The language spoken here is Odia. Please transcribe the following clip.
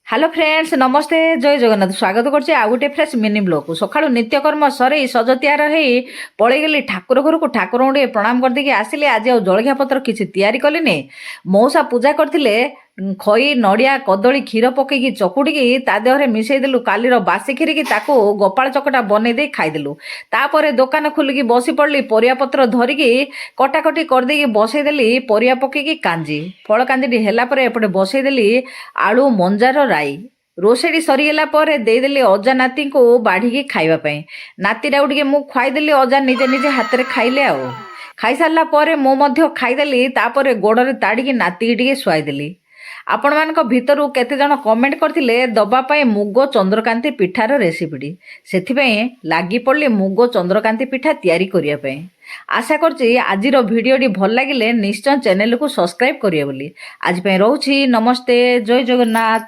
হ্যালো ফ্রেন্ডস নমস্তে জয় জগন্নাথ স্বাগত করছি আউ গোটে ফ্রেশ মিনি ব্লগ সকালু নিত্যকর্ম সরে সজ তৈয়ার হয়ে পড়েগলি ঠাকুর ঘরକୁ ঠাকুরଙ୍କୁ ଟିକେ প্রণাম କରିଦେଇକି ଆସିଲି ଆଜି ଆଉ ଜଳଖିଆ ପତ୍ର କିଛି ତିଆରି କଲିନି ମଉସା ପୂଜା କରିଥିଲେ ଖଇ ନଡ଼ିଆ କଦଳୀ କ୍ଷୀର ପକେଇକି ଚକୁଡ଼ିକି ତା ଦେହରେ ମିଶାଇ ଦେଲୁ କାଲିର ବାସି କ୍ଷୀରିକି ତାକୁ ଗୋପାଳ ଚକଟା ବନେଇ ଦେଇ ଖାଇଦେଲୁ। ତାପରେ ଦୋକାନ ଖୋଲିକି ବସି ପଡ଼ିଲି ପରିବାପତ୍ର ଧରିକି କଟାକଟି କରିଦେଇକି ବସେଇଦେଲି ପରିବା ପକେଇକି କାଞ୍ଜି ଫଳ କାଞ୍ଜିଟି ହେଲା ପରେ ଏପଟେ ବସେଇଦେଲି ଆଳୁ ମଞ୍ଜାର ରାଇ ରୋଷେଇଟି ସରିଗଲା ପରେ ଦେଇଦେଲି ଅଜା ନାତିଙ୍କୁ ବାଢ଼ିକି ଖାଇବା ପାଇଁ। ନାତିଟାକୁ ଟିକେ ମୁଁ ଖୁଆଇଦେଲି ଅଜା ନିଜେ ନିଜେ ହାତରେ ଖାଇଲେ ଆଉ ଖାଇସାରିଲା ପରେ ମୁଁ ମଧ୍ୟ ଖାଇଦେଲି ତାପରେ ଗୋଡ଼ରେ ତାଡ଼ିକି ନାତିକି ଟିକେ ଶୁଆଇଦେଲି। ଆପଣମାନଙ୍କ ଭିତରୁ କେତେଜଣ କମେଣ୍ଟ କରିଥିଲେ ଦେବା ପାଇଁ ମୁଗ ଚନ୍ଦ୍ରକାନ୍ତି ପିଠାର ରେସିପିଟି ସେଥିପାଇଁ ଲାଗି ପଡ଼ିଲି ମୁଗ ଚନ୍ଦ୍ରକାନ୍ତି ପିଠା ତିଆରି କରିବା ପାଇଁ। ଆଶା କରୁଛି ଆଜିର ଭିଡ଼ିଓଟି ଭଲ ଲାଗିଲେ ନିଶ୍ଚୟ ଚ୍ୟାନେଲକୁ ସବସ୍କ୍ରାଇବ୍ କରିବେ ବୋଲି। ଆଜି ପାଇଁ ରହୁଛି ନମସ୍ତେ ଜୟ ଜଗନ୍ନାଥ।